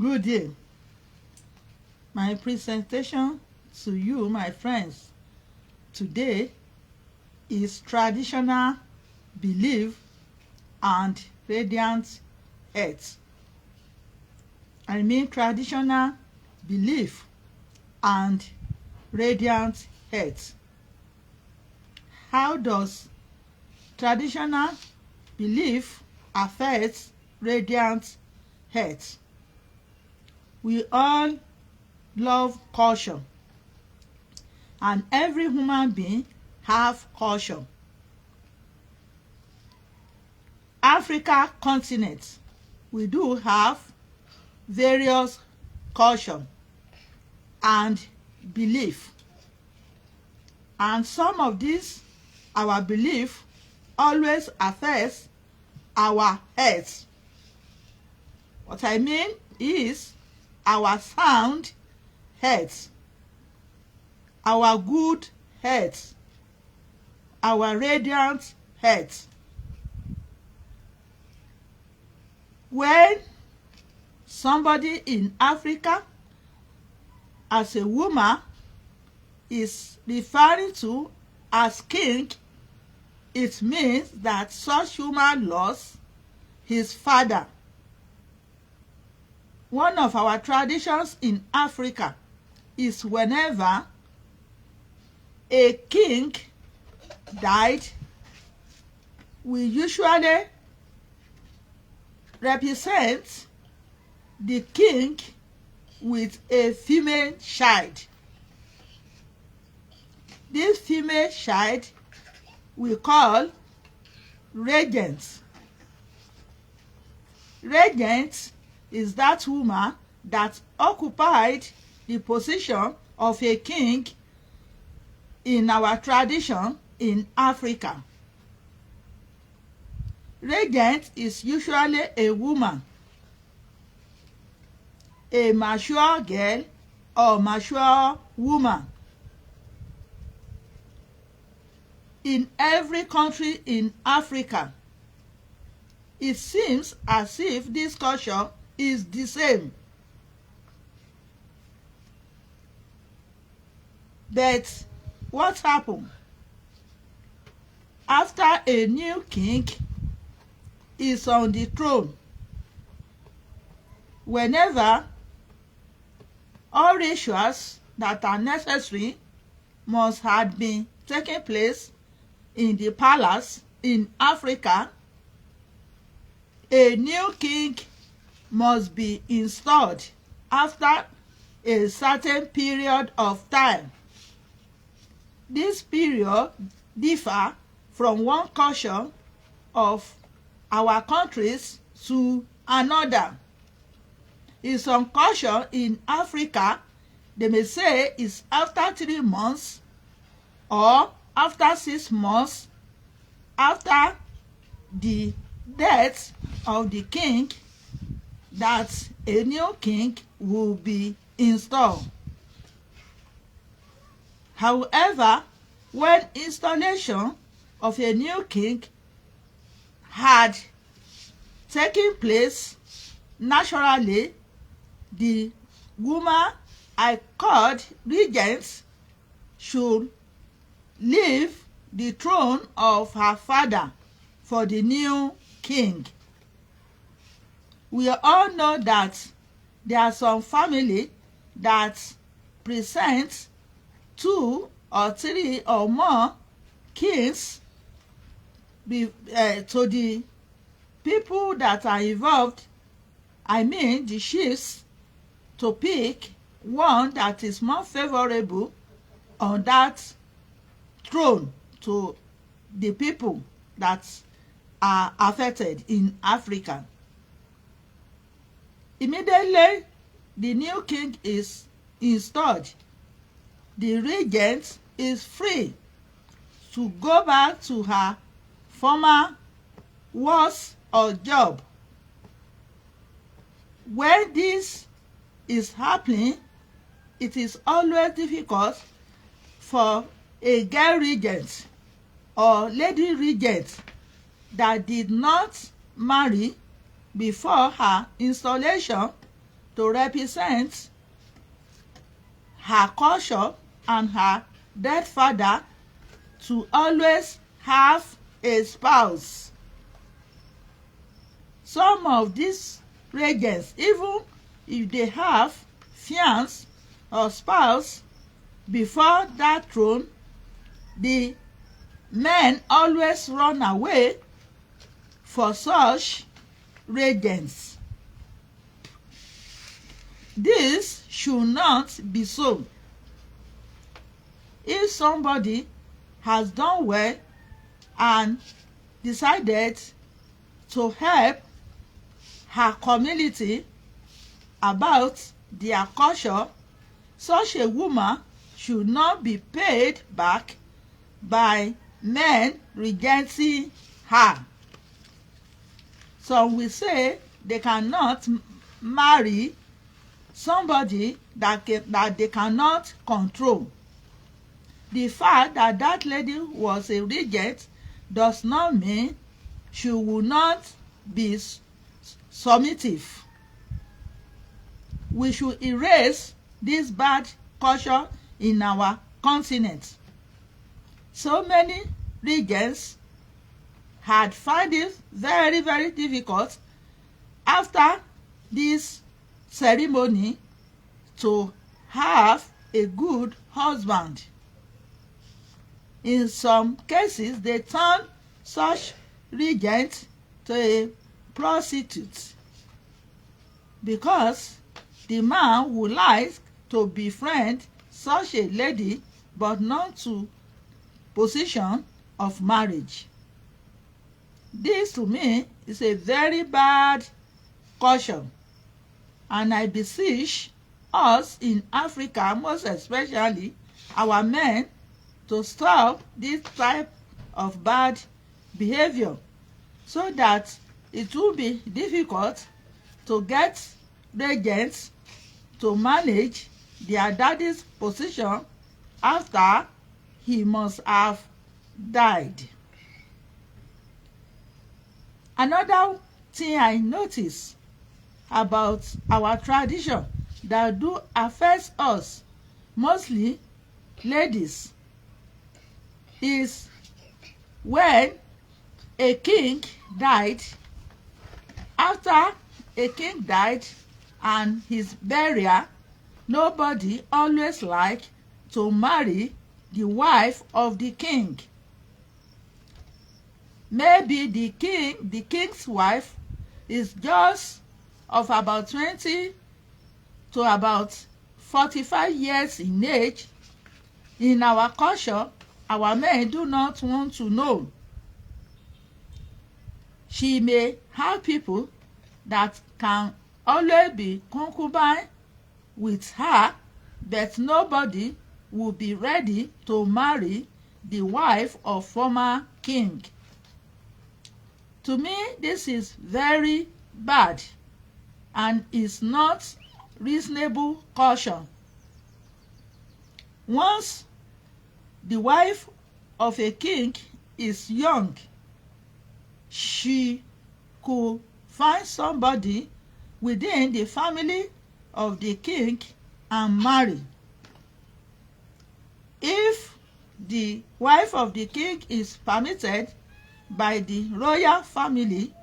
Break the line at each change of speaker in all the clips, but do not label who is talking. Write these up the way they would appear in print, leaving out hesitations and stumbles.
Good day. My presentation to you, my friends, today is traditional belief and radiant earth. I mean traditional belief and radiant earth. How does traditional belief affect radiant earth? We all love culture, and every human being have culture. Africa continent, we do have various culture and belief, and some of these our belief always affects our health. What I mean is our sound health, our good health, our radiant health. When somebody in Africa as a woman is referring to as king, it means that such woman lost his father. One of our traditions in Africa is whenever a king died, we usually represent the king with a female child. This female child we call regent. Regent is that woman that occupied the position of a king in our tradition in Africa. Regent is usually a woman, a mature girl or mature woman. In every country in Africa, it seems as if this culture is the same. But what happened? After a new king is on the throne, whenever all rituals that are necessary must have been taking place in the palace in Africa, a new king must be installed after a certain period of time. This period differs from one culture of our countries to another. In some culture in Africa, they may say it's after 3 months or after 6 months after the death of the king that a new king will be installed. However, when installation of a new king had taken place, naturally the woman I called regent should leave the throne of her father for the new king. We all know that there are some family that present 2 or 3 or more kings to the people that are involved, I mean the chiefs, to pick one that is more favorable on that throne to the people that are affected in Africa. Immediately the new king is installed, the regent is free to go back to her former work or job. When this is happening, it is always difficult for a girl regent or lady regent that did not marry before her installation to represent her culture and her dead father to always have a spouse. Some of these regents, even if they have fiancé or spouse before that throne, the men always run away for such regents. This should not be so. If somebody has done well and decided to help her community about their culture, such a woman should not be paid back by men regenting her. Some will say they cannot marry somebody that they cannot control. The fact that that lady was a regent does not mean she will not be submissive. We should erase this bad culture in our continent. So many regents had found it very, very difficult after this ceremony to have a good husband. In some cases, they turn such regent to a prostitute because the man would like to befriend such a lady but not to position of marriage. This to me is a very bad culture, and I beseech us in Africa, most especially our men, to stop this type of bad behavior so that it will be difficult to get regents to manage their daddy's position after he must have died. Another thing I notice about our tradition that do affect us, mostly ladies, is when a king died. After a king died and his burial, nobody always like to marry the wife of the king. Maybe the king's wife is just of about 20 to about 45 years in age. In our culture, our men do not want to know. She may have people that can always be concubine with her, but nobody will be ready to marry the wife of former king. To me, this is very bad and is not reasonable culture. Once the wife of a king is young, she could find somebody within the family of the king and marry. If the wife of the king is permitted by the royal family,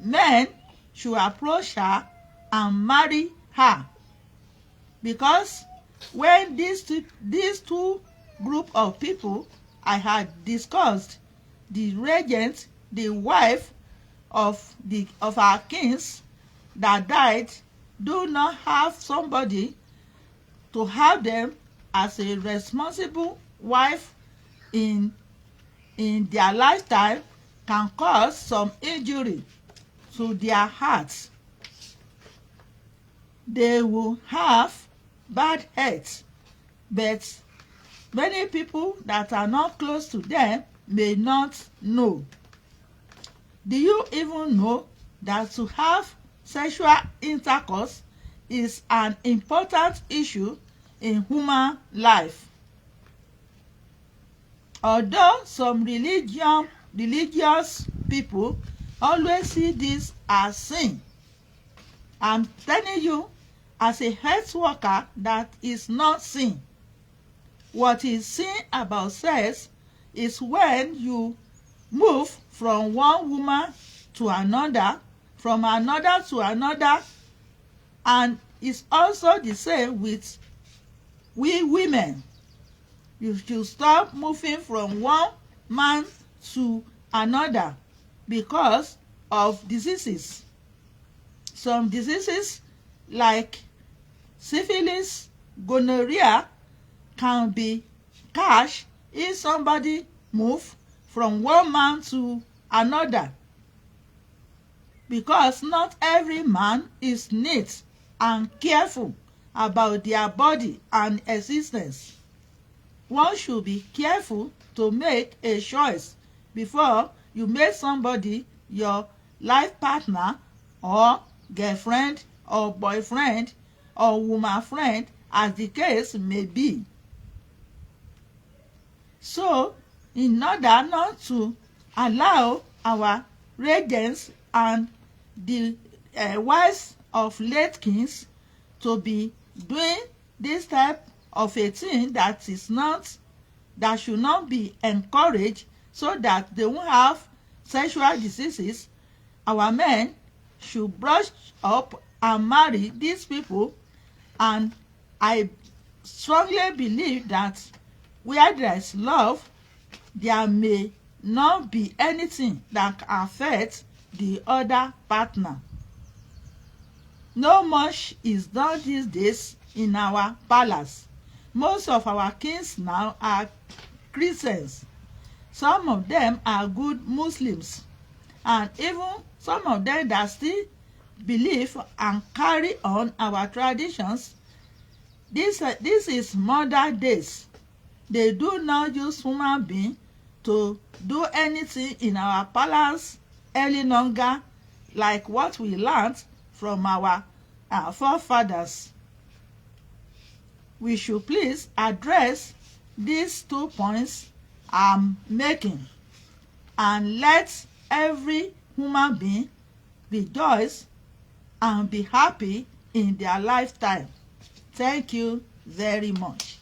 men should approach her and marry her, because when these two group of people I had discussed, the regent, the wife of our kings that died, do not have somebody to have them as a responsible wife in their lifetime, can cause some injury to their hearts. They will have bad health, but many people that are not close to them may not know. Do you even know that to have sexual intercourse is an important issue in human life? Although some religious people always see this as sin, I'm telling you as a health worker that is not sin. What is sin about sex is when you move from one woman to another, from another to another, and it's also the same with we women. You should stop moving from one man to another because of diseases. Some diseases like syphilis, gonorrhea can be catched if somebody move from one man to another, because not every man is neat and careful about their body and existence. One should be careful to make a choice before you make somebody your life partner or girlfriend or boyfriend or woman friend, as the case may be. So, in order not to allow our regents and the wives of late kings to be doing this type of a thing that should not be encouraged, so that they won't have sexual diseases, our men should brush up and marry these people. And I strongly believe that where there is love, there may not be anything that can affect the other partner. Not much is done these days in our palace. Most of our kings now are Christians. Some of them are good Muslims, and even some of them that still believe and carry on our traditions. This is modern days. They do not use human being to do anything in our palace any longer, like what we learned from our forefathers. We should please address these 2 points I'm making, and let every human being rejoice and be happy in their lifetime. Thank you very much.